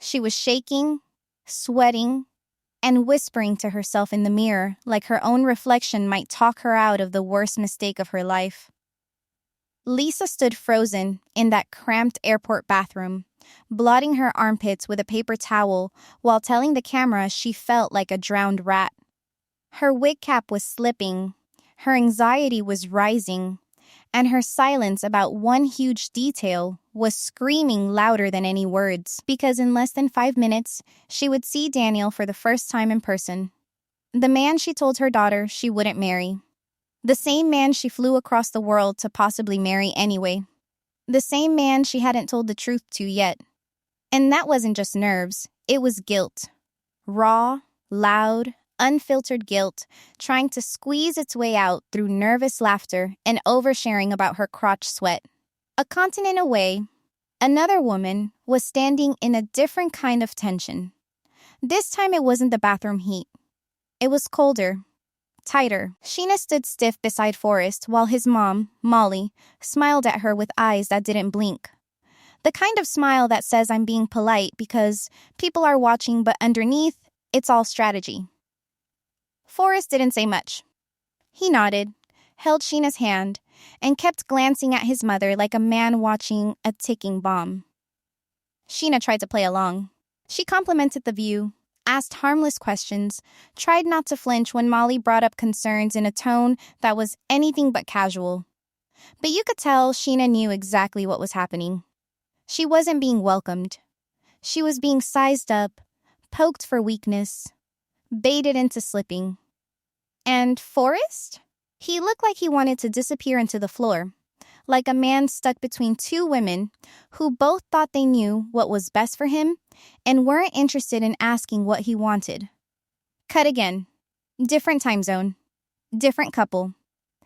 She was shaking, sweating, and whispering to herself in the mirror like her own reflection might talk her out of the worst mistake of her life. Lisa stood frozen in that cramped airport bathroom, blotting her armpits with a paper towel while telling the camera she felt like a drowned rat. Her wig cap was slipping, her anxiety was rising, and her silence about one huge detail was screaming louder than any words, because in less than 5 minutes, she would see Daniel for the first time in person. The man she told her daughter she wouldn't marry. The same man she flew across the world to possibly marry anyway. The same man she hadn't told the truth to yet. And that wasn't just nerves, it was guilt. Raw, loud, unfiltered guilt, trying to squeeze its way out through nervous laughter and oversharing about her crotch sweat. A continent away, another woman was standing in a different kind of tension. This time it wasn't the bathroom heat. It was colder, tighter. Sheena stood stiff beside Forrest while his mom, Molly, smiled at her with eyes that didn't blink. The kind of smile that says I'm being polite because people are watching, but underneath, it's all strategy. Forrest didn't say much. He nodded, held Sheena's hand, and kept glancing at his mother like a man watching a ticking bomb. Sheena tried to play along. She complimented the view, asked harmless questions, tried not to flinch when Molly brought up concerns in a tone that was anything but casual. But you could tell Sheena knew exactly what was happening. She wasn't being welcomed. She was being sized up, poked for weakness, baited into slipping. And Forrest? He looked like he wanted to disappear into the floor, like a man stuck between two women who both thought they knew what was best for him and weren't interested in asking what he wanted. Cut again. Different time zone. Different couple.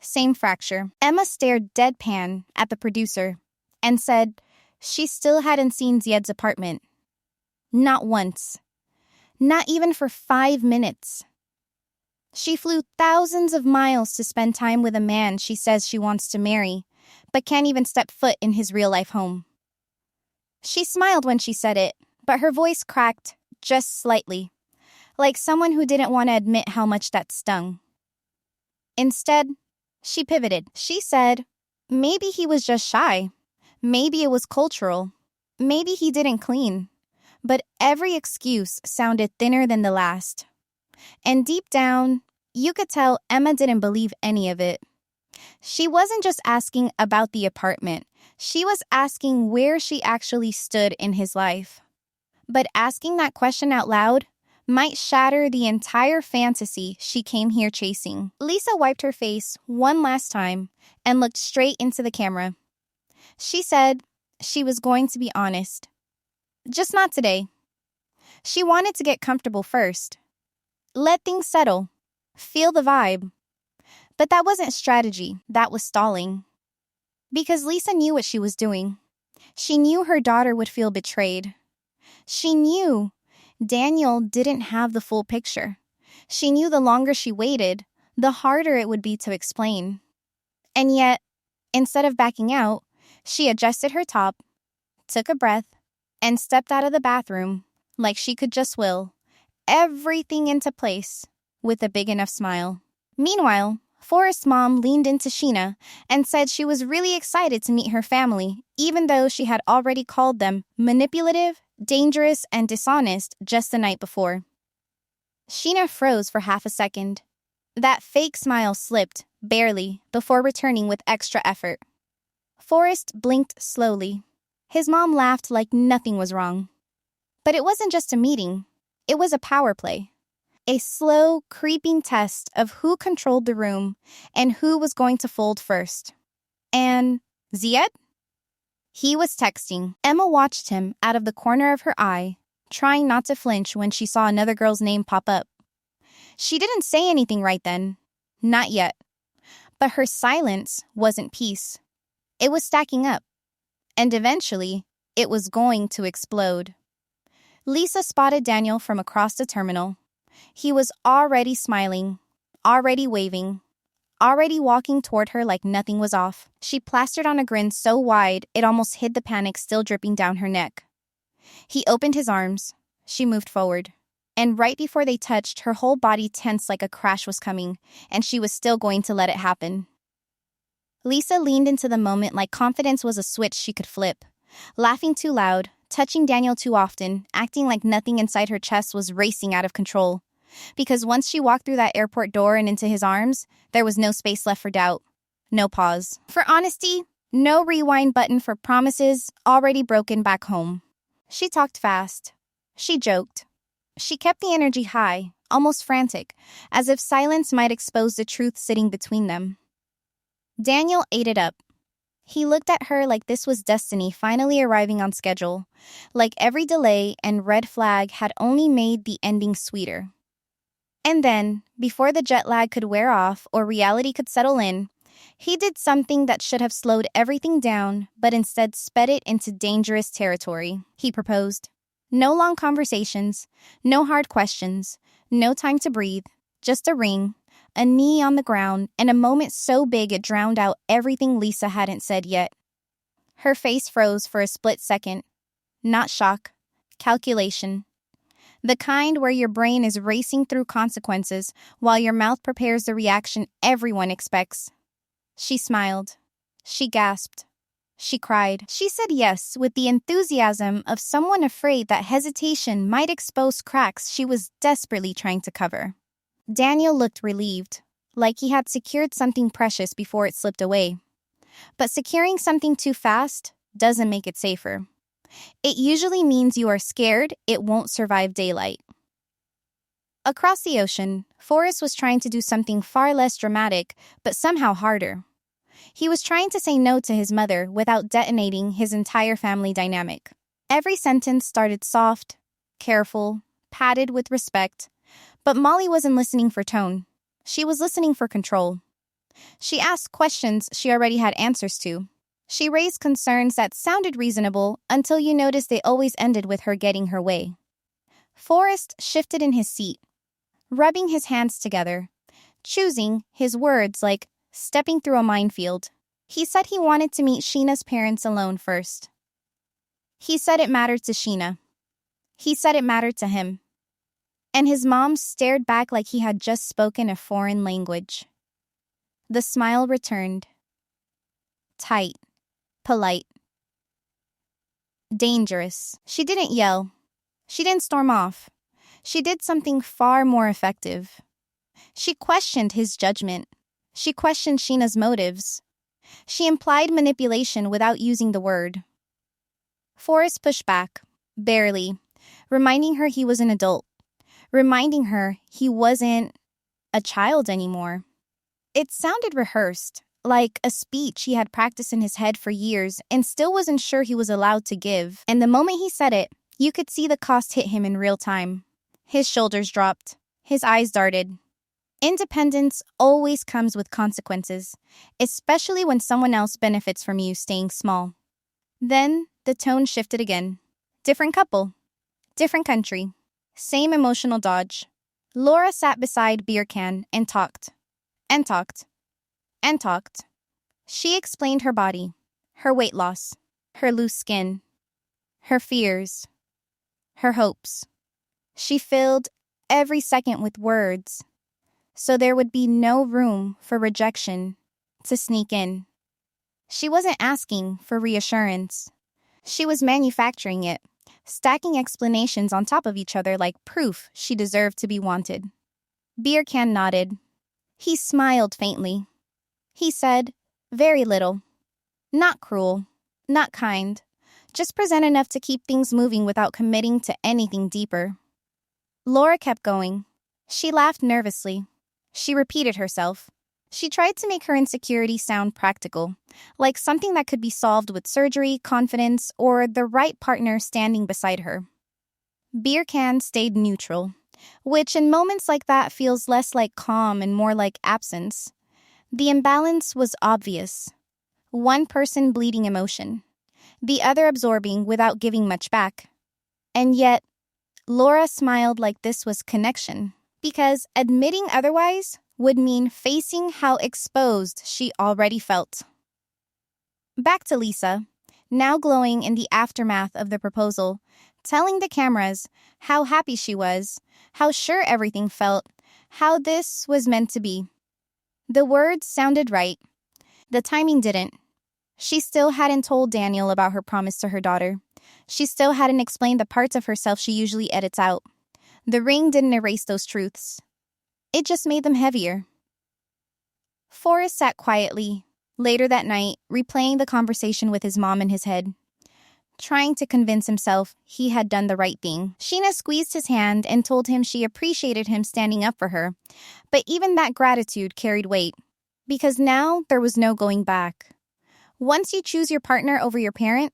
Same fracture. Emma stared deadpan at the producer and said she still hadn't seen Zied's apartment. Not once. Not even for 5 minutes. She flew thousands of miles to spend time with a man she says she wants to marry, but can't even step foot in his real-life home. She smiled when she said it, but her voice cracked just slightly, like someone who didn't want to admit how much that stung. Instead, she pivoted. She said, maybe he was just shy. Maybe it was cultural. Maybe he didn't clean. But every excuse sounded thinner than the last. And deep down, you could tell Emma didn't believe any of it. She wasn't just asking about the apartment. She was asking where she actually stood in his life. But asking that question out loud might shatter the entire fantasy she came here chasing. Lisa wiped her face one last time and looked straight into the camera. She said she was going to be honest. Just not today. She wanted to get comfortable first. Let things settle. Feel the vibe. But that wasn't strategy. That was stalling. Because Lisa knew what she was doing. She knew her daughter would feel betrayed. She knew Daniel didn't have the full picture. She knew the longer she waited, the harder it would be to explain. And yet, instead of backing out, she adjusted her top, took a breath, and stepped out of the bathroom like she could just will everything into place with a big enough smile. Meanwhile, Forrest's mom leaned into Sheena and said she was really excited to meet her family, even though she had already called them manipulative, dangerous, and dishonest just the night before. Sheena froze for half a second. That fake smile slipped, barely, before returning with extra effort. Forrest blinked slowly. His mom laughed like nothing was wrong. But it wasn't just a meeting. It was a power play. A slow, creeping test of who controlled the room and who was going to fold first. And Zied? He was texting. Emma watched him out of the corner of her eye, trying not to flinch when she saw another girl's name pop up. She didn't say anything right then. Not yet. But her silence wasn't peace. It was stacking up. And eventually, it was going to explode. Lisa spotted Daniel from across the terminal. He was already smiling, already waving, already walking toward her like nothing was off. She plastered on a grin so wide it almost hid the panic still dripping down her neck. He opened his arms. She moved forward. And right before they touched, her whole body tensed like a crash was coming, and she was still going to let it happen. Lisa leaned into the moment like confidence was a switch she could flip. Laughing too loud, touching Daniel too often, acting like nothing inside her chest was racing out of control. Because once she walked through that airport door and into his arms, there was no space left for doubt. No pause. For honesty, no rewind button for promises already broken back home. She talked fast. She joked. She kept the energy high, almost frantic, as if silence might expose the truth sitting between them. Daniel ate it up. He looked at her like this was destiny finally arriving on schedule, like every delay and red flag had only made the ending sweeter. And then, before the jet lag could wear off or reality could settle in, he did something that should have slowed everything down, but instead sped it into dangerous territory. He proposed. No long conversations, no hard questions, no time to breathe, just a ring, a knee on the ground, and a moment so big it drowned out everything Lisa hadn't said yet. Her face froze for a split second. Not shock, calculation. The kind where your brain is racing through consequences while your mouth prepares the reaction everyone expects. She smiled. She gasped. She cried. She said yes with the enthusiasm of someone afraid that hesitation might expose cracks she was desperately trying to cover. Daniel looked relieved, like he had secured something precious before it slipped away. But securing something too fast doesn't make it safer. It usually means you are scared it won't survive daylight. Across the ocean, Forrest was trying to do something far less dramatic, but somehow harder. He was trying to say no to his mother without detonating his entire family dynamic. Every sentence started soft, careful, padded with respect, but Molly wasn't listening for tone. She was listening for control. She asked questions she already had answers to. She raised concerns that sounded reasonable until you noticed they always ended with her getting her way. Forrest shifted in his seat, rubbing his hands together, choosing his words like stepping through a minefield. He said he wanted to meet Sheena's parents alone first. He said it mattered to Sheena. He said it mattered to him. And his mom stared back like he had just spoken a foreign language. The smile returned. Tight. Polite. Dangerous. She didn't yell. She didn't storm off. She did something far more effective. She questioned his judgment. She questioned Sheena's motives. She implied manipulation without using the word. Forrest pushed back, barely, reminding her he was an adult, reminding her he wasn't a child anymore. It sounded rehearsed, like a speech he had practiced in his head for years and still wasn't sure he was allowed to give. And the moment he said it, you could see the cost hit him in real time. His shoulders dropped. His eyes darted. Independence always comes with consequences, especially when someone else benefits from you staying small. Then the tone shifted again. Different couple. Different country. Same emotional dodge. Laura sat beside beer can and talked. And talked. And talked. She explained her body, her weight loss, her loose skin, her fears, her hopes. She filled every second with words, so there would be no room for rejection to sneak in. She wasn't asking for reassurance. She was manufacturing it, stacking explanations on top of each other like proof she deserved to be wanted. Beer can nodded. He smiled faintly. He said, very little. Not cruel, not kind, just present enough to keep things moving without committing to anything deeper. Laura kept going. She laughed nervously. She repeated herself. She tried to make her insecurity sound practical, like something that could be solved with surgery, confidence, or the right partner standing beside her. Beer can stayed neutral, which in moments like that feels less like calm and more like absence. The imbalance was obvious. One person bleeding emotion, the other absorbing without giving much back. And yet, Laura smiled like this was connection, because admitting otherwise would mean facing how exposed she already felt. Back to Lisa, now glowing in the aftermath of the proposal, telling the cameras how happy she was, how sure everything felt, how this was meant to be. The words sounded right. The timing didn't. She still hadn't told Daniel about her promise to her daughter. She still hadn't explained the parts of herself she usually edits out. The ring didn't erase those truths. It just made them heavier. Forrest sat quietly, later that night, replaying the conversation with his mom in his head, trying to convince himself he had done the right thing. Sheena squeezed his hand and told him she appreciated him standing up for her, but even that gratitude carried weight, because now there was no going back. Once you choose your partner over your parent,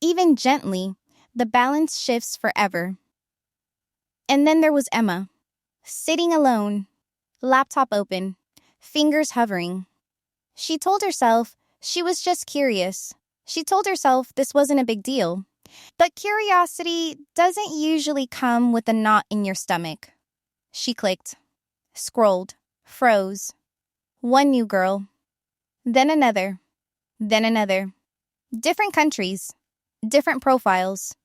even gently, the balance shifts forever. And then there was Emma, sitting alone, laptop open, fingers hovering. She told herself she was just curious. She told herself this wasn't a big deal. But curiosity doesn't usually come with a knot in your stomach. She clicked, scrolled, froze. One new girl, then another, then another. Different countries, different profiles.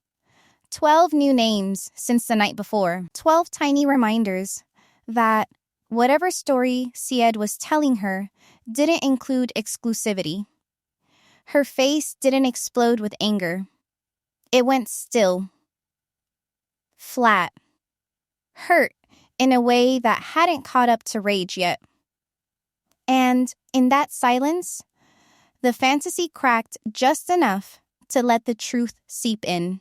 12 new names since the night before. 12 tiny reminders that whatever story Zied was telling her didn't include exclusivity. Her face didn't explode with anger. It went still. Flat. Hurt in a way that hadn't caught up to rage yet. And in that silence, the fantasy cracked just enough to let the truth seep in.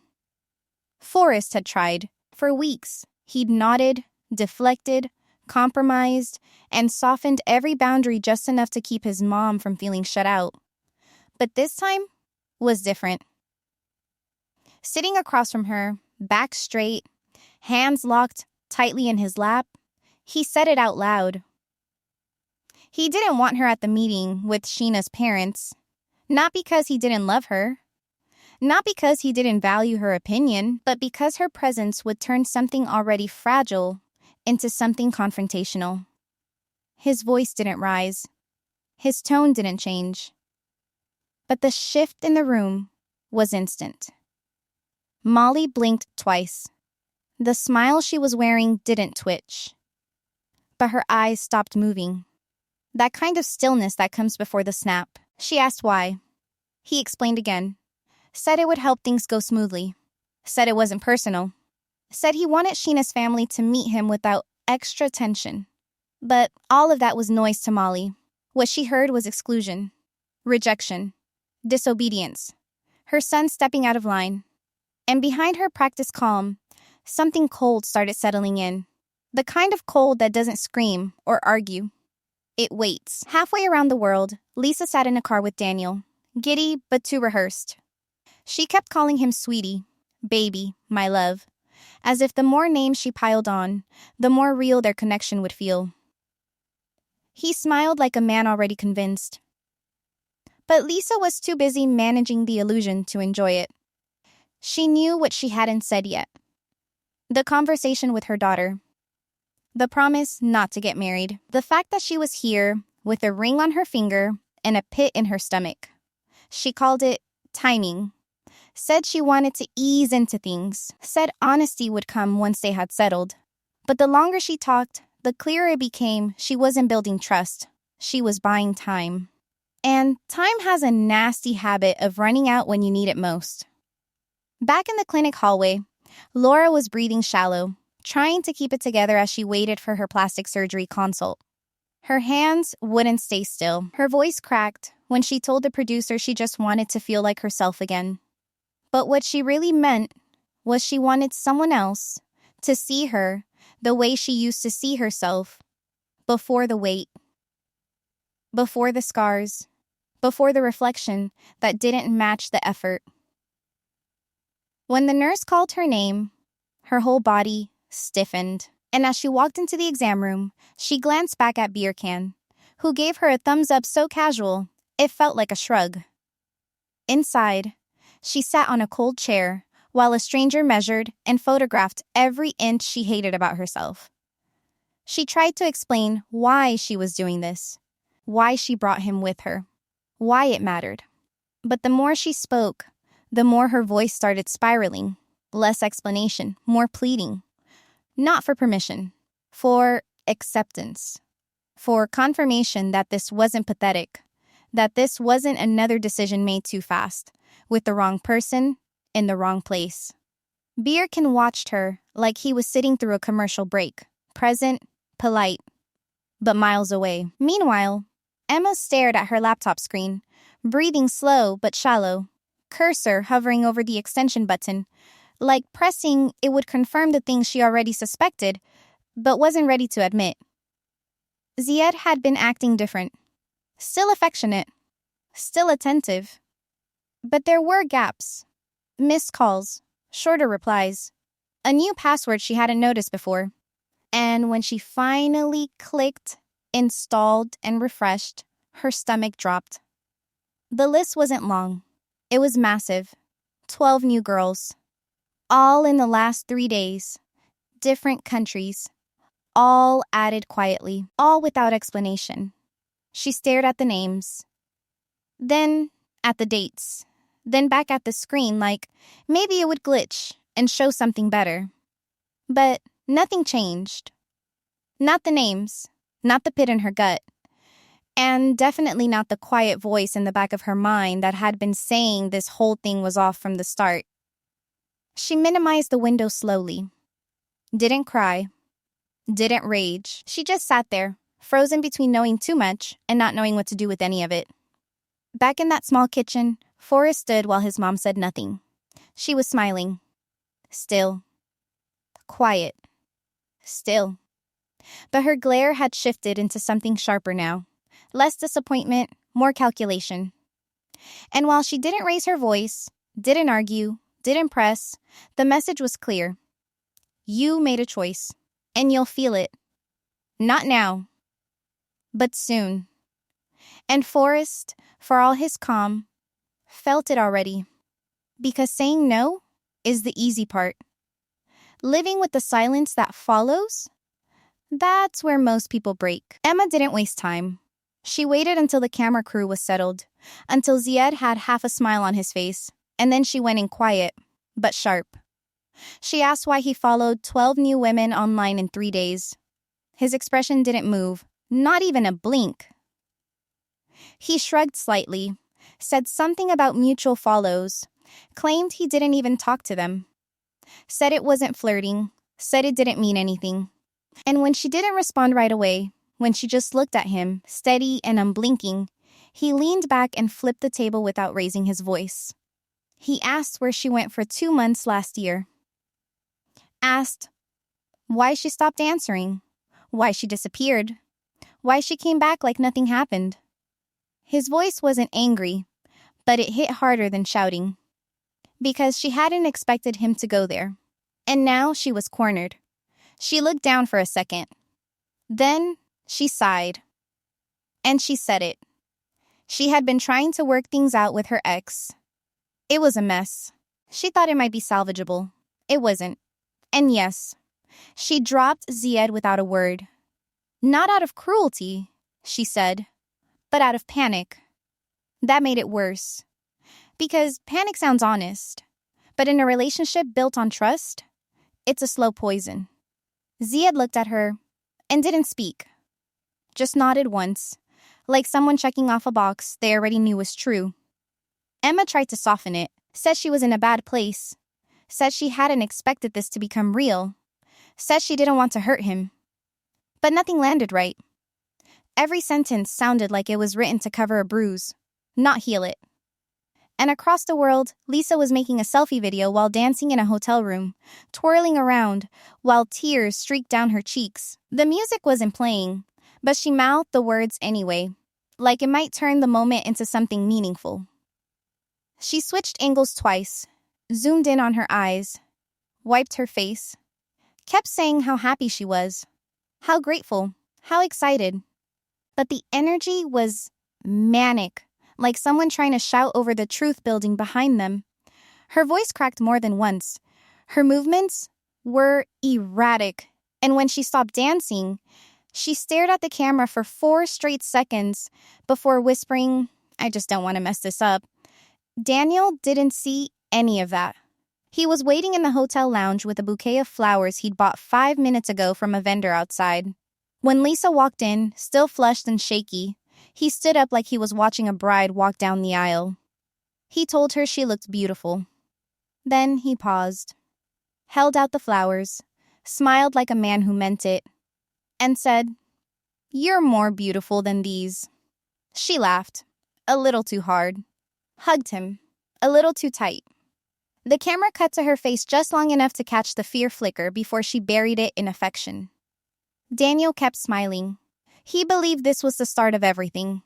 Forrest had tried. For weeks, he'd nodded, deflected, compromised, and softened every boundary just enough to keep his mom from feeling shut out. But this time was different. Sitting across from her, back straight, hands locked tightly in his lap, he said it out loud. He didn't want her at the meeting with Sheena's parents, not because he didn't love her, not because he didn't value her opinion, but because her presence would turn something already fragile into something confrontational. His voice didn't rise. His tone didn't change. But the shift in the room was instant. Molly blinked twice. The smile she was wearing didn't twitch. But her eyes stopped moving. That kind of stillness that comes before the snap. She asked why. He explained again. Said it would help things go smoothly. Said it wasn't personal. Said he wanted Sheena's family to meet him without extra tension. But all of that was noise to Molly. What she heard was exclusion, rejection, disobedience, her son stepping out of line. And behind her practiced calm, something cold started settling in. The kind of cold that doesn't scream or argue. It waits. Halfway around the world, Lisa sat in a car with Daniel, giddy but too rehearsed. She kept calling him sweetie, baby, my love, as if the more names she piled on, the more real their connection would feel. He smiled like a man already convinced. But Lisa was too busy managing the illusion to enjoy it. She knew what she hadn't said yet. The conversation with her daughter. The promise not to get married. The fact that she was here with a ring on her finger and a pit in her stomach. She called it timing. Said she wanted to ease into things. Said honesty would come once they had settled. But the longer she talked, the clearer it became she wasn't building trust. She was buying time. And time has a nasty habit of running out when you need it most. Back in the clinic hallway, Laura was breathing shallow, trying to keep it together as she waited for her plastic surgery consult. Her hands wouldn't stay still. Her voice cracked when she told the producer she just wanted to feel like herself again. But what she really meant was she wanted someone else to see her the way she used to see herself before the weight, before the scars, before the reflection that didn't match the effort. When the nurse called her name, her whole body stiffened. And as she walked into the exam room, she glanced back at Beer Can, who gave her a thumbs up so casual, it felt like a shrug. Inside, she sat on a cold chair while a stranger measured and photographed every inch she hated about herself. She tried to explain why she was doing this, why she brought him with her, why it mattered. But the more she spoke, the more her voice started spiraling. Less explanation, more pleading. Not for permission, for acceptance. For confirmation that this wasn't pathetic, that this wasn't another decision made too fast, with the wrong person, in the wrong place. Birkin watched her like he was sitting through a commercial break, present, polite, but miles away. Meanwhile, Emma stared at her laptop screen, breathing slow but shallow, cursor hovering over the extension button, like pressing it would confirm the things she already suspected, but wasn't ready to admit. Zied had been acting different. Still affectionate. Still attentive. But there were gaps. Missed calls. Shorter replies. A new password she hadn't noticed before. And when she finally clicked, installed, and refreshed, her stomach dropped. The list wasn't long. It was massive. 12 new girls. All in the last 3 days. Different countries. All added quietly. All without explanation. She stared at the names. Then at the dates. Then back at the screen like maybe it would glitch and show something better. But nothing changed. Not the names. Not the pit in her gut. And definitely not the quiet voice in the back of her mind that had been saying this whole thing was off from the start. She minimized the window slowly. Didn't cry. Didn't rage. She just sat there, frozen between knowing too much and not knowing what to do with any of it. Back in that small kitchen, Forrest stood while his mom said nothing. She was smiling. Still. Quiet. Still. But her glare had shifted into something sharper now. Less disappointment, more calculation. And while she didn't raise her voice, didn't argue, didn't press, the message was clear. You made a choice, and you'll feel it. Not now, but soon. And Forrest, for all his calm, felt it already. Because saying no is the easy part. Living with the silence that follows, that's where most people break. Emma didn't waste time. She waited until the camera crew was settled, until Zied had half a smile on his face, and then she went in quiet, but sharp. She asked why he followed 12 new women online in 3 days. His expression didn't move, not even a blink. He shrugged slightly, said something about mutual follows, claimed he didn't even talk to them, said it wasn't flirting, said it didn't mean anything. And when she didn't respond right away, when she just looked at him, steady and unblinking, he leaned back and flipped the table without raising his voice. He asked where she went for 2 months last year. Asked why she stopped answering, why she disappeared, why she came back like nothing happened. His voice wasn't angry, but it hit harder than shouting. Because she hadn't expected him to go there. And now she was cornered. She looked down for a second. Then she sighed. And she said it. She had been trying to work things out with her ex. It was a mess. She thought it might be salvageable. It wasn't. And yes, she dropped Zied without a word. Not out of cruelty, she said, but out of panic. That made it worse. Because panic sounds honest. But in a relationship built on trust, it's a slow poison. Zied looked at her and didn't speak. Just nodded once, like someone checking off a box they already knew was true. Emma tried to soften it, said she was in a bad place, said she hadn't expected this to become real, said she didn't want to hurt him. But nothing landed right. Every sentence sounded like it was written to cover a bruise, not heal it. And across the world, Lisa was making a selfie video while dancing in a hotel room, twirling around, while tears streaked down her cheeks. The music wasn't playing, but she mouthed the words anyway, like it might turn the moment into something meaningful. She switched angles twice, zoomed in on her eyes, wiped her face, kept saying how happy she was, how grateful, how excited. But the energy was manic, like someone trying to shout over the truth building behind them. Her voice cracked more than once. Her movements were erratic, and when she stopped dancing, she stared at the camera for 4 straight seconds before whispering, "I just don't want to mess this up." Daniel didn't see any of that. He was waiting in the hotel lounge with a bouquet of flowers he'd bought 5 minutes ago from a vendor outside. When Lisa walked in, still flushed and shaky, he stood up like he was watching a bride walk down the aisle. He told her she looked beautiful. Then he paused, held out the flowers, smiled like a man who meant it, and said, "You're more beautiful than these." She laughed, a little too hard, hugged him, a little too tight. The camera cut to her face just long enough to catch the fear flicker before she buried it in affection. Daniel kept smiling. He believed this was the start of everything.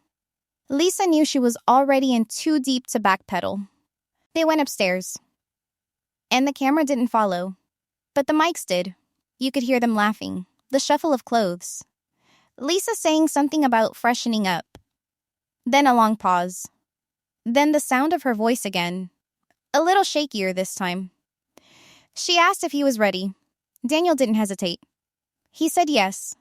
Lisa knew she was already in too deep to backpedal. They went upstairs. And the camera didn't follow. But the mics did. You could hear them laughing, the shuffle of clothes. Lisa saying something about freshening up. Then a long pause. Then the sound of her voice again. A little shakier this time. She asked if he was ready. Daniel didn't hesitate. He said yes,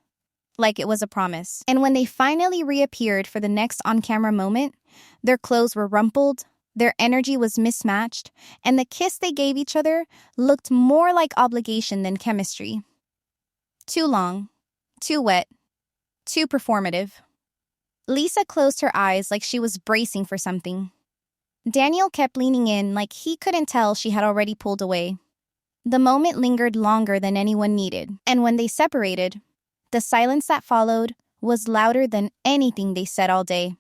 like it was a promise. And when they finally reappeared for the next on-camera moment, their clothes were rumpled, their energy was mismatched, and the kiss they gave each other looked more like obligation than chemistry. Too long, too wet, too performative. Lisa closed her eyes like she was bracing for something. Daniel kept leaning in like he couldn't tell she had already pulled away. The moment lingered longer than anyone needed, and when they separated, the silence that followed was louder than anything they said all day.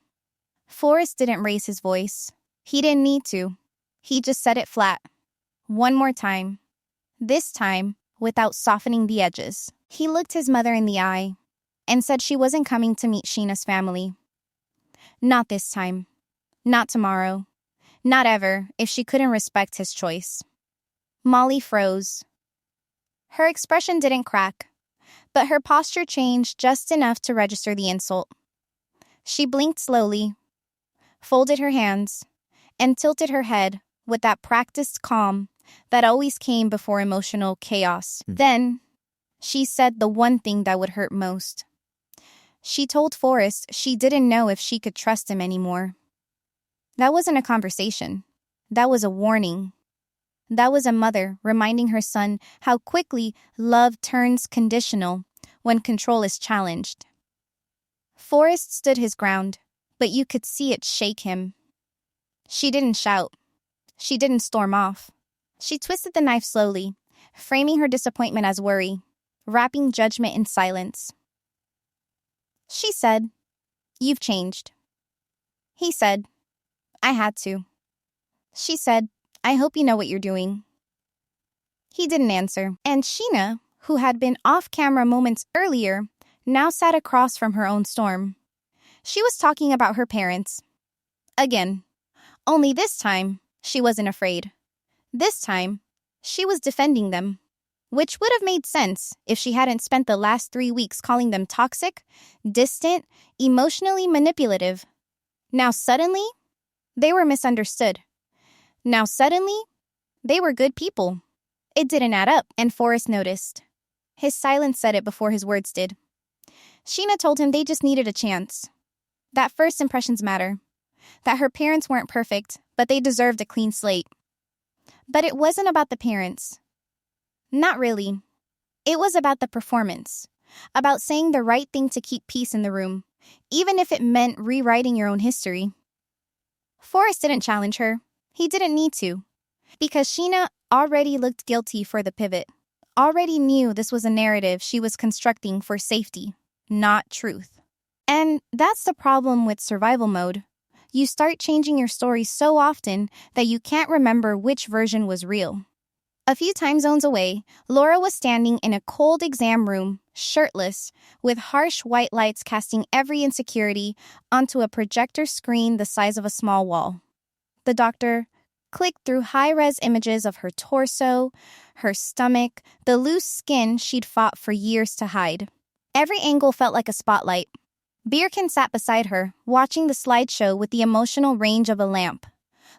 Forrest didn't raise his voice. He didn't need to. He just said it flat. One more time. This time, without softening the edges. He looked his mother in the eye and said she wasn't coming to meet Sheena's family. Not this time. Not tomorrow. Not ever, if she couldn't respect his choice. Molly froze. Her expression didn't crack, but her posture changed just enough to register the insult. She blinked slowly, folded her hands, and tilted her head with that practiced calm that always came before emotional chaos. Then, she said the one thing that would hurt most. She told Forrest she didn't know if she could trust him anymore. That wasn't a conversation. That was a warning. That was a mother reminding her son how quickly love turns conditional when control is challenged. Forrest stood his ground, but you could see it shake him. She didn't shout. She didn't storm off. She twisted the knife slowly, framing her disappointment as worry, wrapping judgment in silence. She said, "You've changed." He said, "I had to." She said, "I hope you know what you're doing." He didn't answer, and Sheena, who had been off-camera moments earlier, now sat across from her own storm. She was talking about her parents. Again. Only this time, she wasn't afraid. This time, she was defending them. Which would have made sense if she hadn't spent the last 3 weeks calling them toxic, distant, emotionally manipulative. Now suddenly, they were misunderstood. Now suddenly, they were good people. It didn't add up, and Forrest noticed. His silence said it before his words did. Sheena told him they just needed a chance. That first impressions matter. That her parents weren't perfect, but they deserved a clean slate. But it wasn't about the parents. Not really. It was about the performance. About saying the right thing to keep peace in the room, even if it meant rewriting your own history. Forrest didn't challenge her. He didn't need to. Because Sheena already looked guilty for the pivot. Already knew this was a narrative she was constructing for safety, not truth. And that's the problem with survival mode. You start changing your story so often that you can't remember which version was real. A few time zones away, Laura was standing in a cold exam room, shirtless, with harsh white lights casting every insecurity onto a projector screen the size of a small wall. The doctor clicked through high-res images of her torso, her stomach, the loose skin she'd fought for years to hide. Every angle felt like a spotlight. Birkin sat beside her, watching the slideshow with the emotional range of a lamp.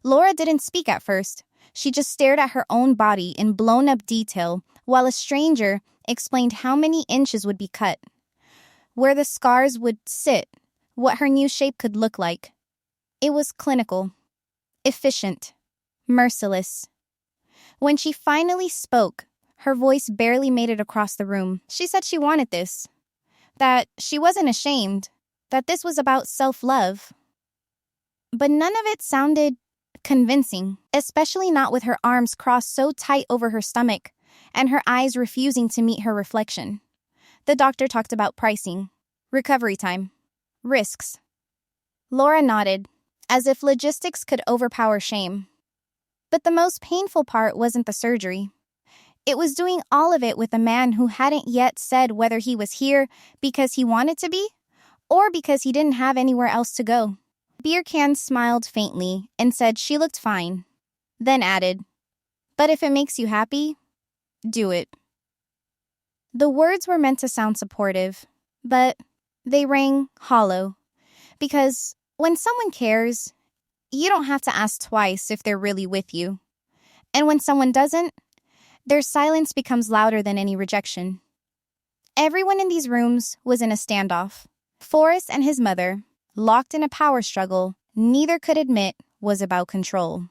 Laura didn't speak at first. She just stared at her own body in blown-up detail, while a stranger explained how many inches would be cut, where the scars would sit, what her new shape could look like. It was clinical, efficient, merciless. When she finally spoke, her voice barely made it across the room. She said she wanted this, that she wasn't ashamed, that this was about self-love. But none of it sounded convincing, especially not with her arms crossed so tight over her stomach and her eyes refusing to meet her reflection. The doctor talked about pricing, recovery time, risks. Laura nodded, as if logistics could overpower shame. But the most painful part wasn't the surgery. It was doing all of it with a man who hadn't yet said whether he was here because he wanted to be or because he didn't have anywhere else to go. Beer Can smiled faintly and said she looked fine, then added, "But if it makes you happy, do it." The words were meant to sound supportive, but they rang hollow, because when someone cares, you don't have to ask twice if they're really with you. And when someone doesn't, their silence becomes louder than any rejection. Everyone in these rooms was in a standoff. Forrest and his mother, locked in a power struggle neither could admit was about control.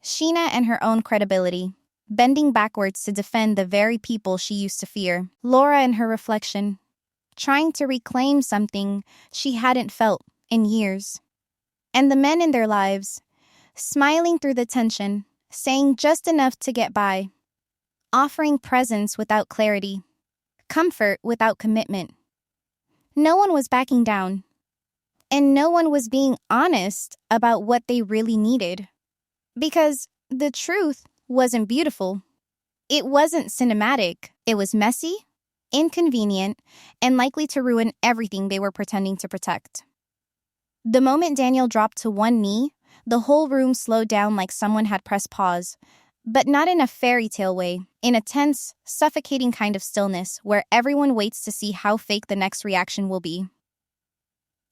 Sheena and her own credibility, bending backwards to defend the very people she used to fear. Laura and her reflection, trying to reclaim something she hadn't felt in years. And the men in their lives, smiling through the tension, saying just enough to get by, offering presence without clarity, comfort without commitment. No one was backing down, and no one was being honest about what they really needed. Because the truth wasn't beautiful. It wasn't cinematic. It was messy, inconvenient, and likely to ruin everything they were pretending to protect. The moment Daniel dropped to one knee, the whole room slowed down like someone had pressed pause, but not in a fairy tale way, in a tense, suffocating kind of stillness where everyone waits to see how fake the next reaction will be.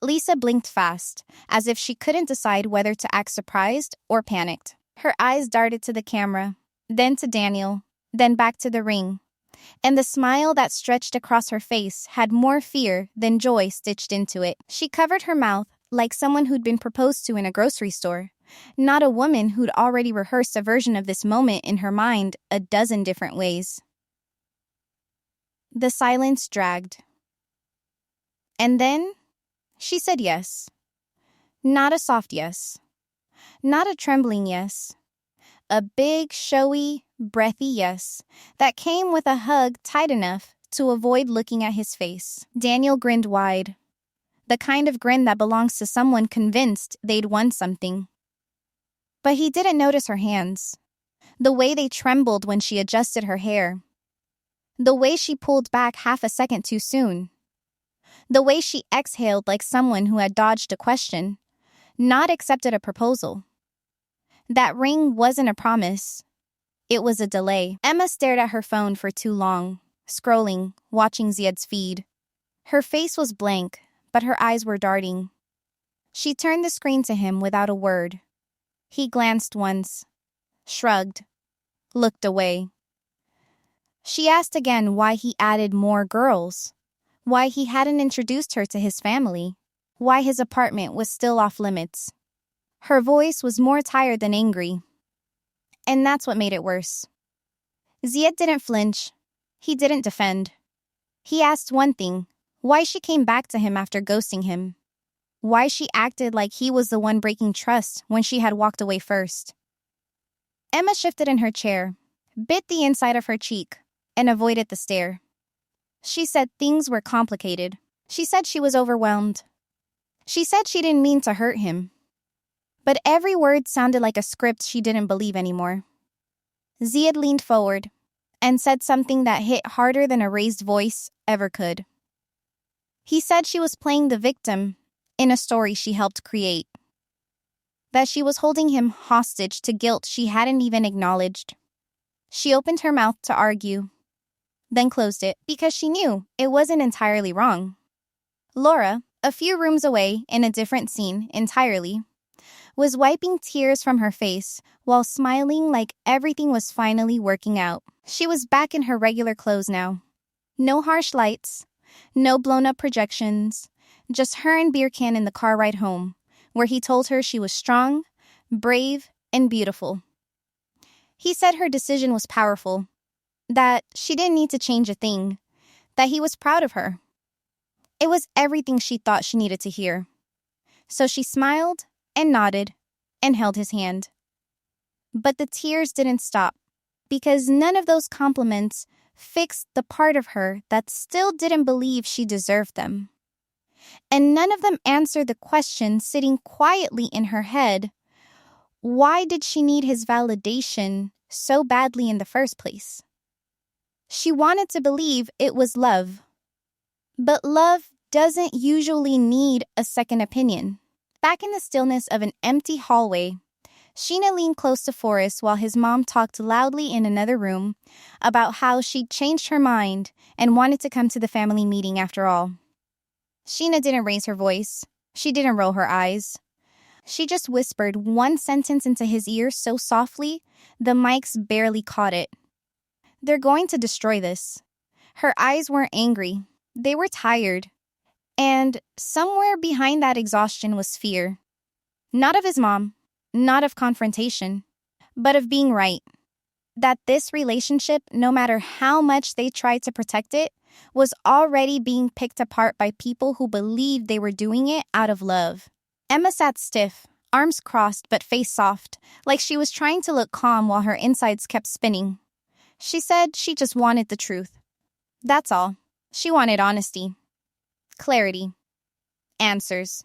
Lisa blinked fast, as if she couldn't decide whether to act surprised or panicked. Her eyes darted to the camera, then to Daniel, then back to the ring. And the smile that stretched across her face had more fear than joy stitched into it. She covered her mouth like someone who'd been proposed to in a grocery store, not a woman who'd already rehearsed a version of this moment in her mind a dozen different ways. The silence dragged. And then she said yes. Not a soft yes. Not a trembling yes. A big, showy, breathy yes that came with a hug tight enough to avoid looking at his face. Daniel grinned wide. The kind of grin that belongs to someone convinced they'd won something. But he didn't notice her hands. The way they trembled when she adjusted her hair. The way she pulled back half a second too soon. The way she exhaled like someone who had dodged a question, not accepted a proposal. That ring wasn't a promise. It was a delay. Emma stared at her phone for too long, scrolling, watching Zied's feed. Her face was blank, but her eyes were darting. She turned the screen to him without a word. He glanced once, shrugged, looked away. She asked again why he added more girls, why he hadn't introduced her to his family, why his apartment was still off limits. Her voice was more tired than angry. And that's what made it worse. Zied didn't flinch. He didn't defend. He asked one thing, why she came back to him after ghosting him. Why she acted like he was the one breaking trust when she had walked away first. Emma shifted in her chair, bit the inside of her cheek, and avoided the stare. She said things were complicated. She said she was overwhelmed. She said she didn't mean to hurt him. But every word sounded like a script she didn't believe anymore. Zied leaned forward and said something that hit harder than a raised voice ever could. He said she was playing the victim in a story she helped create. That she was holding him hostage to guilt she hadn't even acknowledged. She opened her mouth to argue, then closed it because she knew it wasn't entirely wrong. Laura, a few rooms away in a different scene entirely, was wiping tears from her face while smiling like everything was finally working out. She was back in her regular clothes now. No harsh lights, no blown-up projections, just her and Beer Can in the car ride home, where he told her she was strong, brave, and beautiful. He said her decision was powerful, that she didn't need to change a thing, that he was proud of her. It was everything she thought she needed to hear. So she smiled and nodded and held his hand. But the tears didn't stop, because none of those compliments fixed the part of her that still didn't believe she deserved them. And none of them answered the question sitting quietly in her head: why did she need his validation so badly in the first place? She wanted to believe it was love. But love doesn't usually need a second opinion. Back in the stillness of an empty hallway, Sheena leaned close to Forrest while his mom talked loudly in another room about how she'd changed her mind and wanted to come to the family meeting after all. Sheena didn't raise her voice. She didn't roll her eyes. She just whispered one sentence into his ear so softly, the mics barely caught it. They're going to destroy this. Her eyes weren't angry. They were tired. And somewhere behind that exhaustion was fear. Not of his mom, not of confrontation, but of being right. That this relationship, no matter how much they tried to protect it, was already being picked apart by people who believed they were doing it out of love. Emma sat stiff, arms crossed but face soft, like she was trying to look calm while her insides kept spinning. She said she just wanted the truth. That's all. She wanted honesty, clarity, answers.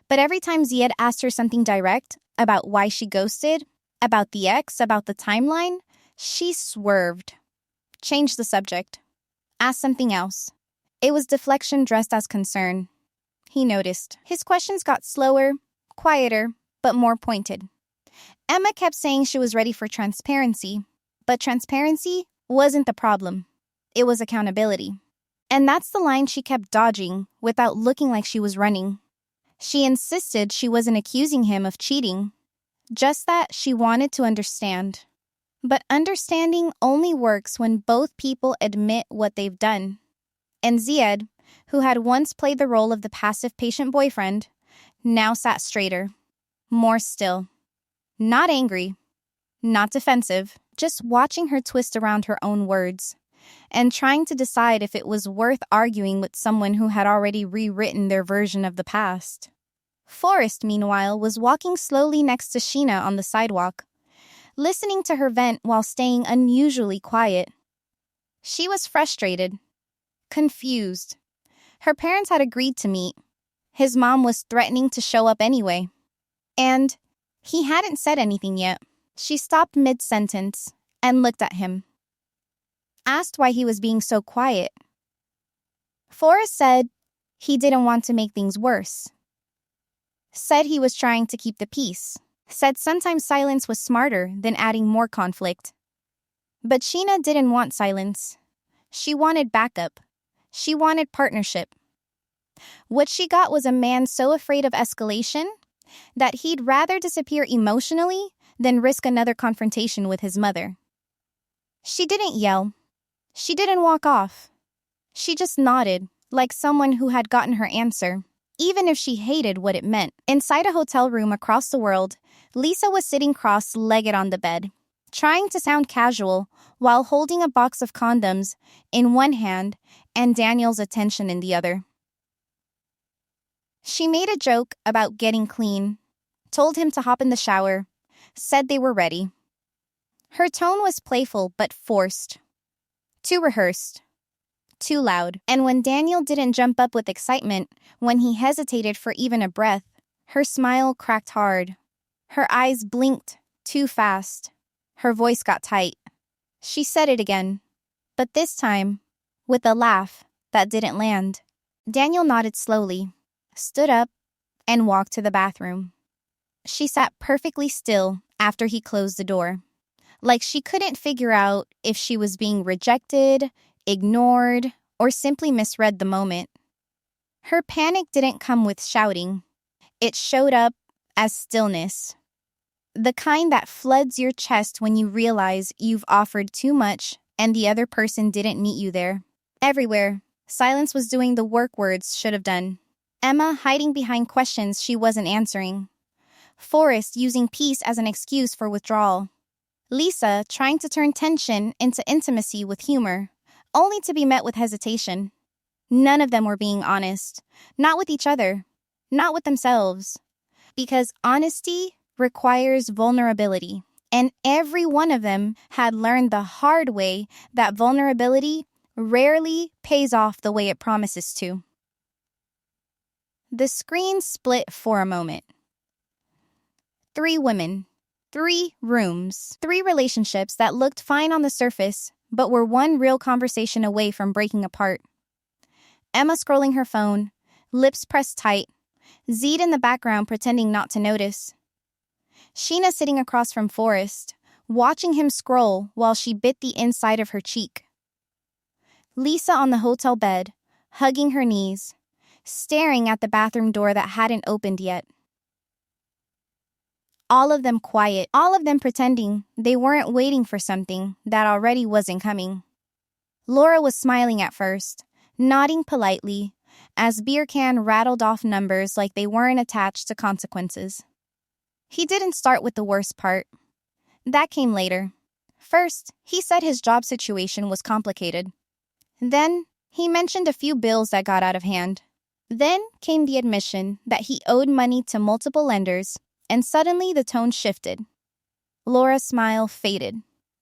But every time Zied asked her something direct about why she ghosted, about the ex, about the timeline, she swerved, changed the subject, asked something else. It was deflection dressed as concern. He noticed. His questions got slower, quieter, but more pointed. Emma kept saying she was ready for transparency, but transparency wasn't the problem. It was accountability. And that's the line she kept dodging without looking like she was running. She insisted she wasn't accusing him of cheating, just that she wanted to understand. But understanding only works when both people admit what they've done. And Zied, who had once played the role of the passive patient boyfriend, now sat straighter, more still. Not angry, not defensive, just watching her twist around her own words, and trying to decide if it was worth arguing with someone who had already rewritten their version of the past. Forrest, meanwhile, was walking slowly next to Sheena on the sidewalk, listening to her vent while staying unusually quiet. She was frustrated, confused. Her parents had agreed to meet. His mom was threatening to show up anyway. And he hadn't said anything yet. She stopped mid-sentence and looked at him. Asked why he was being so quiet. Forrest said he didn't want to make things worse. Said he was trying to keep the peace. Said sometimes silence was smarter than adding more conflict. But Sheena didn't want silence. She wanted backup. She wanted partnership. What she got was a man so afraid of escalation that he'd rather disappear emotionally than risk another confrontation with his mother. She didn't yell. She didn't walk off. She just nodded, like someone who had gotten her answer, even if she hated what it meant. Inside a hotel room across the world, Lisa was sitting cross-legged on the bed, trying to sound casual while holding a box of condoms in one hand and Daniel's attention in the other. She made a joke about getting clean, told him to hop in the shower, said they were ready. Her tone was playful but forced. Too rehearsed. Too loud. And when Daniel didn't jump up with excitement, when he hesitated for even a breath, her smile cracked hard. Her eyes blinked too fast. Her voice got tight. She said it again, but this time with a laugh that didn't land. Daniel nodded slowly, stood up, and walked to the bathroom. She sat perfectly still after he closed the door, like she couldn't figure out if she was being rejected, ignored, or simply misread the moment. Her panic didn't come with shouting. It showed up as stillness. The kind that floods your chest when you realize you've offered too much and the other person didn't meet you there. Everywhere, silence was doing the work words should have done. Emma hiding behind questions she wasn't answering. Forrest using peace as an excuse for withdrawal. Lisa trying to turn tension into intimacy with humor, only to be met with hesitation. None of them were being honest. Not with each other. Not with themselves. Because honesty requires vulnerability. And every one of them had learned the hard way that vulnerability rarely pays off the way it promises to. The screen split for a moment. 3 women, 3 rooms, 3 relationships that looked fine on the surface, but were one real conversation away from breaking apart. Emma scrolling her phone, lips pressed tight, Zied in the background pretending not to notice. Sheena sitting across from Forrest, watching him scroll while she bit the inside of her cheek. Lisa on the hotel bed, hugging her knees, staring at the bathroom door that hadn't opened yet. All of them quiet, all of them pretending they weren't waiting for something that already wasn't coming. Laura was smiling at first, nodding politely, as beer can rattled off numbers like they weren't attached to consequences. He didn't start with the worst part. That came later. First, he said his job situation was complicated. Then, he mentioned a few bills that got out of hand. Then came the admission that he owed money to multiple lenders, and suddenly the tone shifted. Laura's smile faded.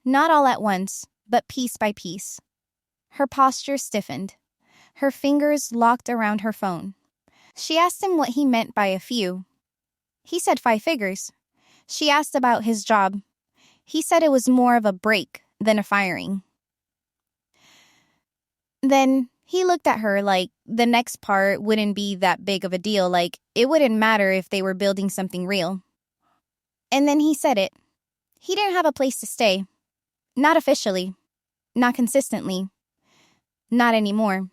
Not all at once, but piece by piece. Her posture stiffened. Her fingers locked around her phone. She asked him what he meant by a few. He said 5 figures. She asked about his job. He said it was more of a break than a firing. Then he looked at her like the next part wouldn't be that big of a deal, like it wouldn't matter if they were building something real. And then he said it. He didn't have a place to stay. Not officially. Not consistently. Not anymore.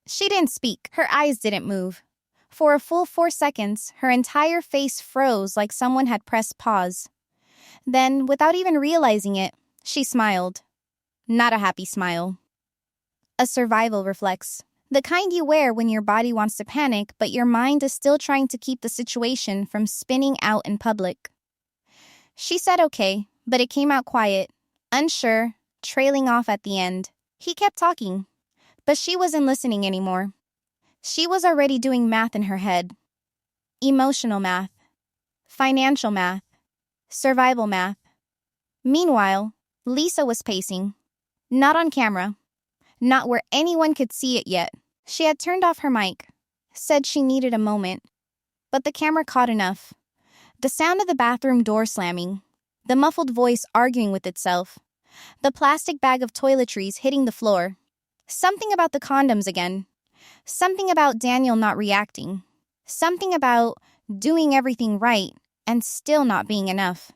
She didn't speak. Her eyes didn't move. For a full 4 seconds, her entire face froze like someone had pressed pause. Then, without even realizing it, she smiled. Not a happy smile. A survival reflex. The kind you wear when your body wants to panic, but your mind is still trying to keep the situation from spinning out in public. She said okay, but it came out quiet, unsure, trailing off at the end. He kept talking, but she wasn't listening anymore. She was already doing math in her head. Emotional math. Financial math. Survival math. Meanwhile, Lisa was pacing. Not on camera. Not where anyone could see it yet. She had turned off her mic. Said she needed a moment. But the camera caught enough. The sound of the bathroom door slamming. The muffled voice arguing with itself. The plastic bag of toiletries hitting the floor. Something about the condoms again. Something about Daniel not reacting. Something about doing everything right and still not being enough.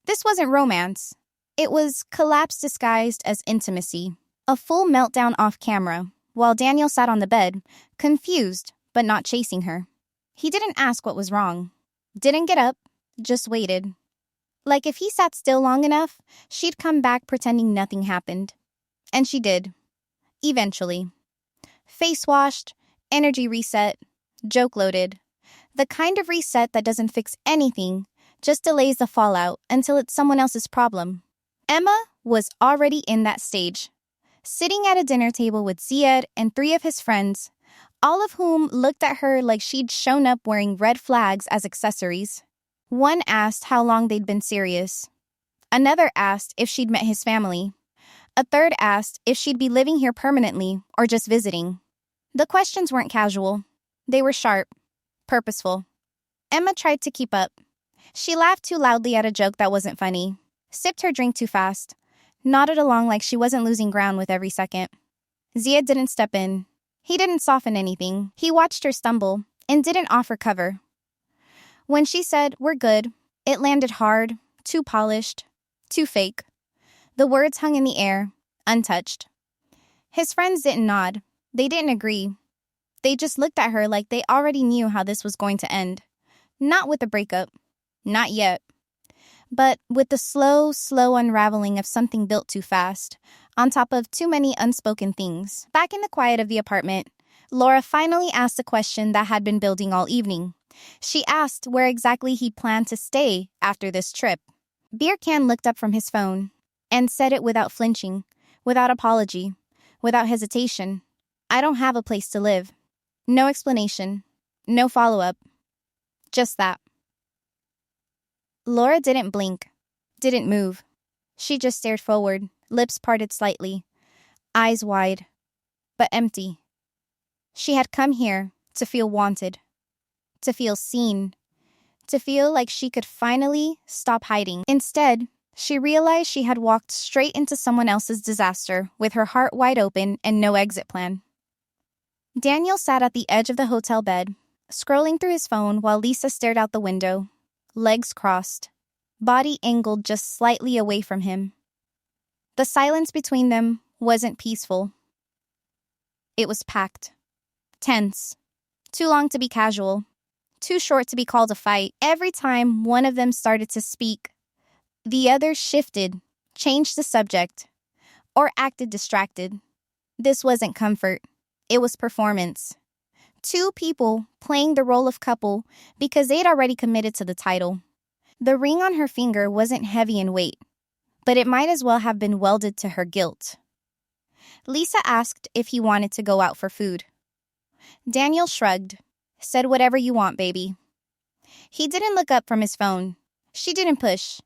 This wasn't romance. It was collapse disguised as intimacy. A full meltdown off camera, while Daniel sat on the bed, confused but not chasing her. He didn't ask what was wrong. Didn't get up, just waited. Like if he sat still long enough, she'd come back pretending nothing happened. And she did. Eventually. Face washed, energy reset, joke loaded. The kind of reset that doesn't fix anything, just delays the fallout until it's someone else's problem. Emma was already in that stage. Sitting at a dinner table with Zied and 3 of his friends, all of whom looked at her like she'd shown up wearing red flags as accessories. One asked how long they'd been serious. Another asked if she'd met his family. A third asked if she'd be living here permanently or just visiting. The questions weren't casual. They were sharp, purposeful. Emma tried to keep up. She laughed too loudly at a joke that wasn't funny, sipped her drink too fast, nodded along like she wasn't losing ground with every second. Zied didn't step in. He didn't soften anything. He watched her stumble and didn't offer cover. When she said, "We're good," it landed hard, too polished, too fake. The words hung in the air, untouched. His friends didn't nod. They didn't agree. They just looked at her like they already knew how this was going to end. Not with a breakup. Not yet. But with the slow unraveling of something built too fast, on top of too many unspoken things. Back in the quiet of the apartment, Laura finally asked a question that had been building all evening. She asked where exactly he planned to stay after this trip. Beer Can looked up from his phone and said it without flinching, without apology, without hesitation. I don't have a place to live. No explanation. No follow-up. Just that. Laura didn't blink, didn't move. She just stared forward, lips parted slightly, eyes wide, but empty. She had come here to feel wanted, to feel seen, to feel like she could finally stop hiding. Instead, she realized she had walked straight into someone else's disaster with her heart wide open and no exit plan. Daniel sat at the edge of the hotel bed, scrolling through his phone while Lisa stared out the window, legs crossed, body angled just slightly away from him. The silence between them wasn't peaceful. It was packed, tense, too long to be casual, too short to be called a fight. Every time one of them started to speak, the other shifted, changed the subject, or acted distracted. This wasn't comfort. It was performance. Two people playing the role of couple because they'd already committed to the title. The ring on her finger wasn't heavy in weight, but it might as well have been welded to her guilt. Lisa asked if he wanted to go out for food. Daniel shrugged, said whatever you want, baby. He didn't look up from his phone. She didn't push.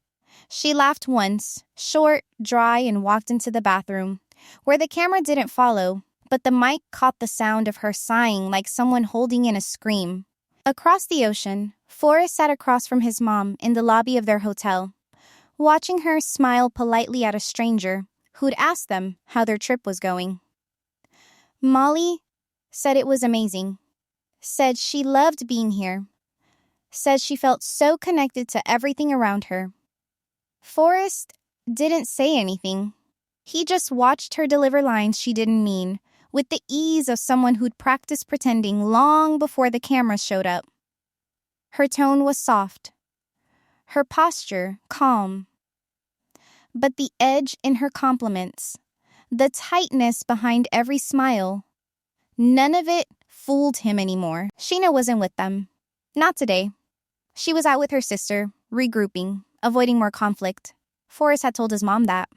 She laughed once, short, dry, and walked into the bathroom, where the camera didn't follow, but the mic caught the sound of her sighing like someone holding in a scream. Across the ocean, Forrest sat across from his mom in the lobby of their hotel, watching her smile politely at a stranger who'd asked them how their trip was going. Molly said it was amazing, said she loved being here, said she felt so connected to everything around her. Forrest didn't say anything. He just watched her deliver lines she didn't mean, with the ease of someone who'd practiced pretending long before the cameras showed up. Her tone was soft, her posture calm. But the edge in her compliments, the tightness behind every smile, none of it fooled him anymore. Sheena wasn't with them. Not today. She was out with her sister, regrouping, avoiding more conflict. Forrest had told his mom that.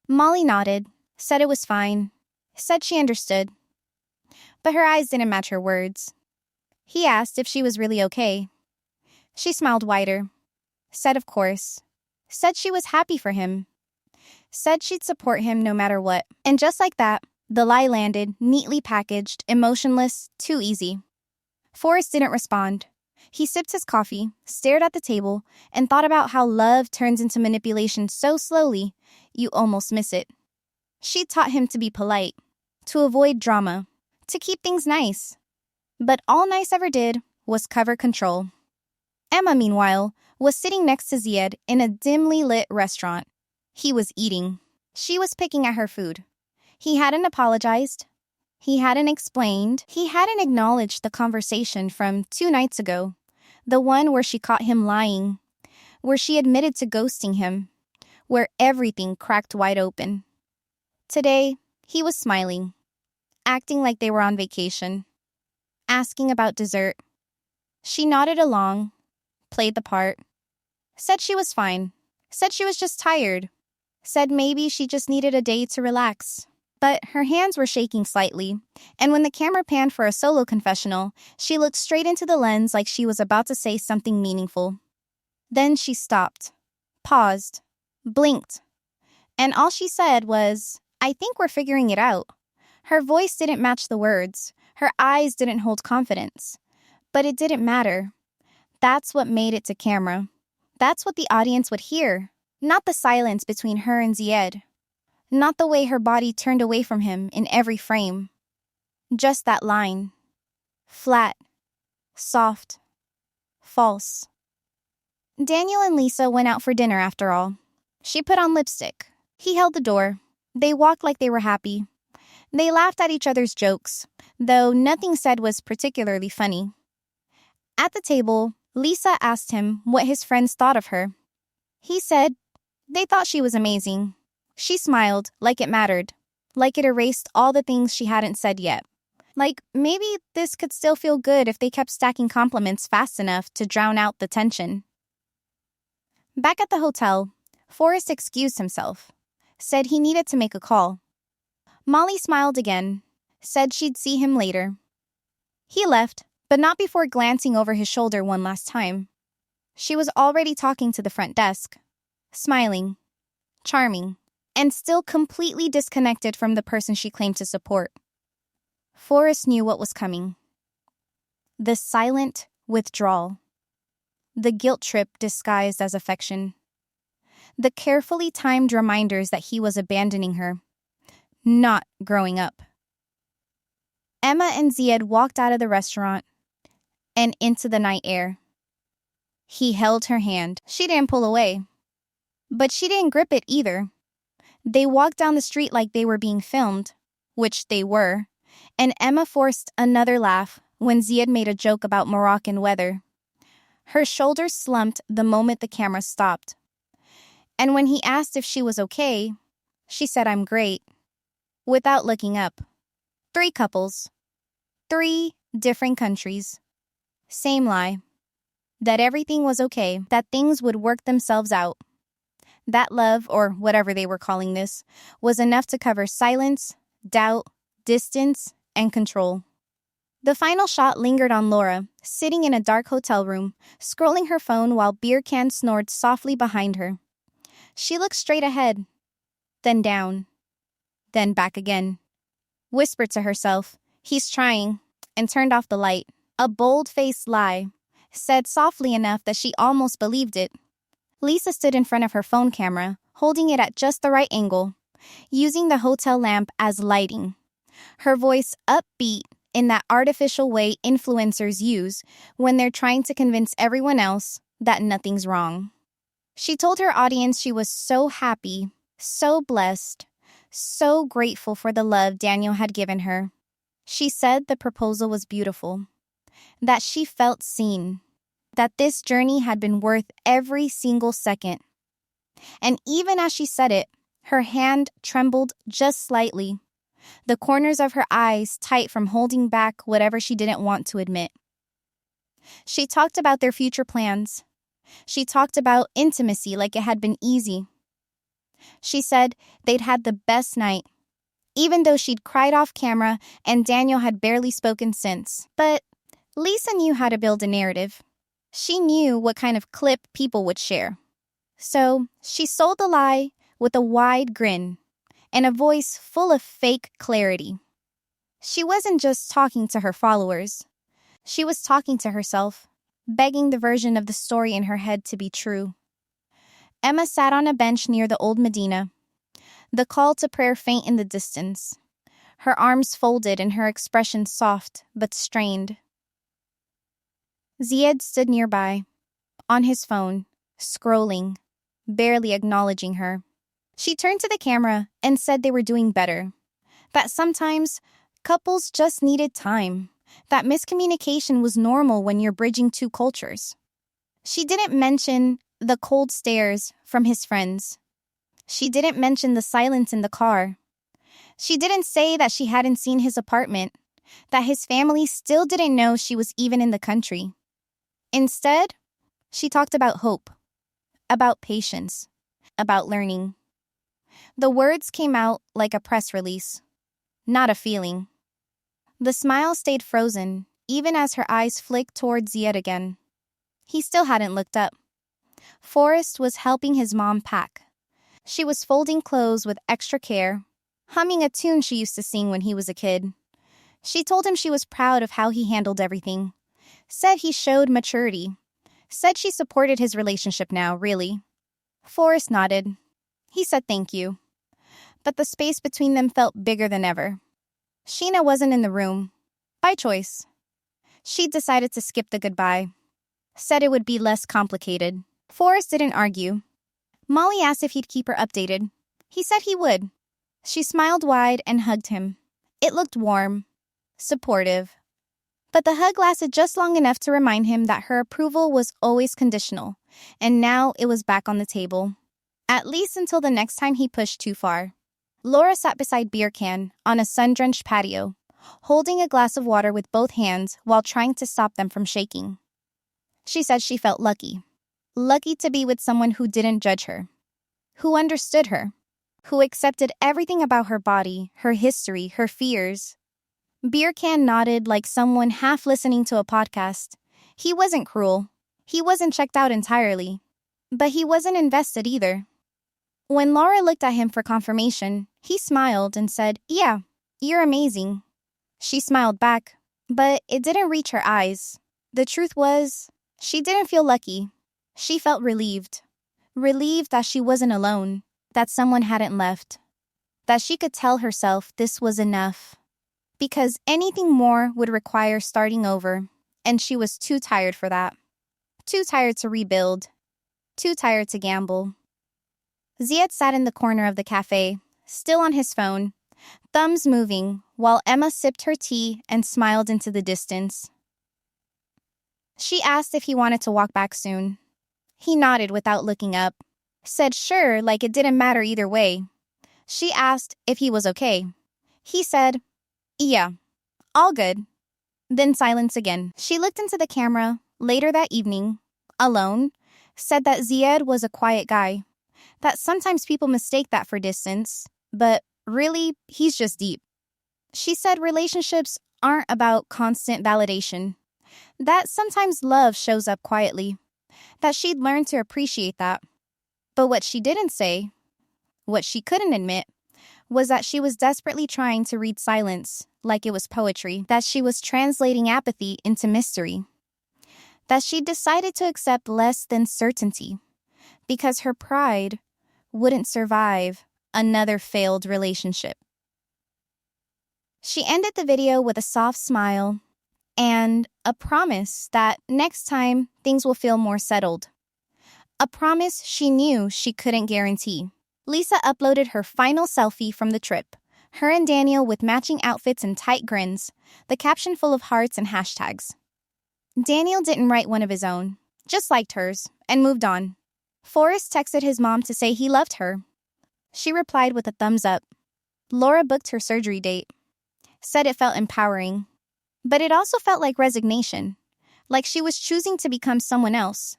Molly nodded, said it was fine, said she understood. But her eyes didn't match her words. He asked if she was really okay. She smiled wider, said of course, said she was happy for him, said she'd support him no matter what. And just like that, the lie landed, neatly packaged, emotionless, too easy. Forrest didn't respond. He sipped his coffee, stared at the table, and thought about how love turns into manipulation so slowly, you almost miss it. She taught him to be polite, to avoid drama, to keep things nice. But all Nice ever did was cover control. Emma, meanwhile, was sitting next to Zied in a dimly lit restaurant. He was eating. She was picking at her food. He hadn't apologized. He hadn't explained. He hadn't acknowledged the conversation from 2 nights ago, the one where she caught him lying, where she admitted to ghosting him, where everything cracked wide open. Today, he was smiling, acting like they were on vacation, asking about dessert. She nodded along, played the part, said she was fine, said she was just tired, said maybe she just needed a day to relax. But her hands were shaking slightly, and when the camera panned for a solo confessional, she looked straight into the lens like she was about to say something meaningful. Then she stopped, paused, blinked, and all she said was, "I think we're figuring it out." Her voice didn't match the words. Her eyes didn't hold confidence. But it didn't matter. That's what made it to camera. That's what the audience would hear, not the silence between her and Zied. Not the way her body turned away from him in every frame. Just that line. Flat. Soft. False. Daniel and Lisa went out for dinner after all. She put on lipstick. He held the door. They walked like they were happy. They laughed at each other's jokes, though nothing said was particularly funny. At the table, Lisa asked him what his friends thought of her. He said they thought she was amazing. She smiled like it mattered, like it erased all the things she hadn't said yet. Like maybe this could still feel good if they kept stacking compliments fast enough to drown out the tension. Back at the hotel, Forrest excused himself, said he needed to make a call. Molly smiled again, said she'd see him later. He left, but not before glancing over his shoulder one last time. She was already talking to the front desk, smiling, charming, and still completely disconnected from the person she claimed to support. Forrest knew what was coming. The silent withdrawal. The guilt trip disguised as affection. The carefully timed reminders that he was abandoning her, not growing up. Emma and Zied walked out of the restaurant and into the night air. He held her hand. She didn't pull away. But she didn't grip it either. They walked down the street like they were being filmed, which they were, and Emma forced another laugh when Zied made a joke about Moroccan weather. Her shoulders slumped the moment the camera stopped. And when he asked if she was okay, she said, "I'm great," without looking up. 3 couples. 3 different countries. Same lie. That everything was okay, that things would work themselves out. That love, or whatever they were calling this, was enough to cover silence, doubt, distance, and control. The final shot lingered on Laura, sitting in a dark hotel room, scrolling her phone while beer cans snored softly behind her. She looked straight ahead, then down, then back again. Whispered to herself, "He's trying," and turned off the light. A bold-faced lie, said softly enough that she almost believed it. Lisa stood in front of her phone camera, holding it at just the right angle, using the hotel lamp as lighting. Her voice upbeat in that artificial way influencers use when they're trying to convince everyone else that nothing's wrong. She told her audience she was so happy, so blessed, so grateful for the love Daniel had given her. She said the proposal was beautiful, that she felt seen, that this journey had been worth every single second. And even as she said it, her hand trembled just slightly, the corners of her eyes tight from holding back whatever she didn't want to admit. She talked about their future plans. She talked about intimacy like it had been easy. She said they'd had the best night, even though she'd cried off camera and Daniel had barely spoken since. But Lisa knew how to build a narrative. She knew what kind of clip people would share. So she sold the lie with a wide grin and a voice full of fake clarity. She wasn't just talking to her followers. She was talking to herself, begging the version of the story in her head to be true. Emma sat on a bench near the old Medina, the call to prayer faint in the distance, her arms folded and her expression soft but strained. Zied stood nearby, on his phone, scrolling, barely acknowledging her. She turned to the camera and said they were doing better, that sometimes couples just needed time, that miscommunication was normal when you're bridging 2 cultures. She didn't mention the cold stares from his friends. She didn't mention the silence in the car. She didn't say that she hadn't seen his apartment, that his family still didn't know she was even in the country. Instead, she talked about hope, about patience, about learning. The words came out like a press release, not a feeling. The smile stayed frozen, even as her eyes flicked toward Zied again. He still hadn't looked up. Forrest was helping his mom pack. She was folding clothes with extra care, humming a tune she used to sing when he was a kid. She told him she was proud of how he handled everything, said he showed maturity, said she supported his relationship now, really. Forrest nodded. He said thank you. But the space between them felt bigger than ever. Sheena wasn't in the room, by choice. She'd decided to skip the goodbye, said it would be less complicated. Forrest didn't argue. Molly asked if he'd keep her updated. He said he would. She smiled wide and hugged him. It looked warm, supportive. But the hug lasted just long enough to remind him that her approval was always conditional, and now it was back on the table. At least until the next time he pushed too far. Laura sat beside Beer Can on a sun-drenched patio, holding a glass of water with both hands while trying to stop them from shaking. She said she felt lucky. Lucky to be with someone who didn't judge her. who understood her, who accepted everything about her body, her history, her fears. Beer Can nodded like someone half listening to a podcast. He wasn't cruel. He wasn't checked out entirely. But he wasn't invested either. When Laura looked at him for confirmation, he smiled and said, "Yeah, you're amazing." She smiled back, but it didn't reach her eyes. The truth was, she didn't feel lucky. She felt relieved. Relieved that she wasn't alone, that someone hadn't left, that she could tell herself this was enough. Because anything more would require starting over, and she was too tired for that. Too tired to rebuild. Too tired to gamble. Zied sat in the corner of the cafe, still on his phone, thumbs moving, while Emma sipped her tea and smiled into the distance. She asked if he wanted to walk back soon. He nodded without looking up, said sure like it didn't matter either way. She asked if he was okay. He said, "Yeah, all good." Then silence again. She looked into the camera later that evening, alone, said that Zied was a quiet guy, that sometimes people mistake that for distance, but really, he's just deep. She said relationships aren't about constant validation, that sometimes love shows up quietly, that she'd learned to appreciate that. But what she didn't say, what she couldn't admit, was that she was desperately trying to read silence like it was poetry, that she was translating apathy into mystery, that she decided to accept less than certainty because her pride wouldn't survive another failed relationship. She ended the video with a soft smile and a promise that next time things will feel more settled. A promise she knew she couldn't guarantee. Lisa uploaded her final selfie from the trip, her and Daniel with matching outfits and tight grins, the caption full of hearts and hashtags. Daniel didn't write one of his own, just liked hers, and moved on. Forrest texted his mom to say he loved her. She replied with a thumbs up. Laura booked her surgery date, said it felt empowering, but it also felt like resignation, like she was choosing to become someone else,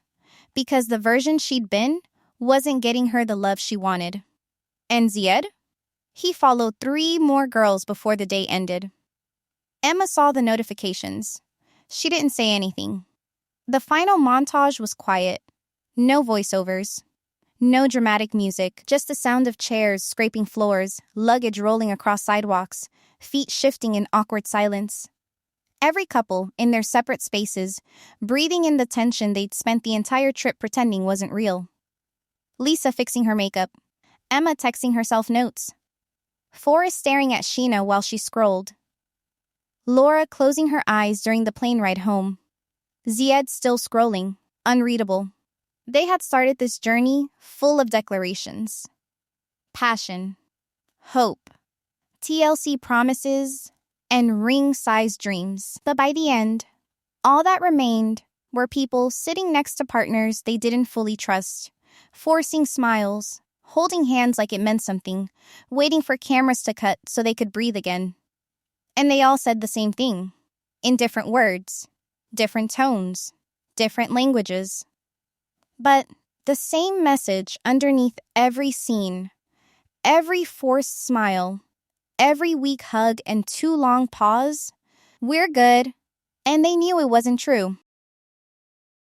because the version she'd been wasn't getting her the love she wanted. And Zied? He followed 3 more girls before the day ended. Emma saw the notifications. She didn't say anything. The final montage was quiet. No voiceovers. No dramatic music, just the sound of chairs scraping floors, luggage rolling across sidewalks, feet shifting in awkward silence. Every couple, in their separate spaces, breathing in the tension they'd spent the entire trip pretending wasn't real. Lisa fixing her makeup. Emma texting herself notes. Forrest staring at Sheena while she scrolled. Laura closing her eyes during the plane ride home. Zied still scrolling, unreadable. They had started this journey full of declarations. Passion, hope, TLC promises, and ring-sized dreams. But by the end, all that remained were people sitting next to partners they didn't fully trust, forcing smiles, holding hands like it meant something, waiting for cameras to cut so they could breathe again. And they all said the same thing, in different words, different tones, different languages. But the same message underneath every scene, every forced smile, every weak hug and too long pause, we're good, and they knew it wasn't true.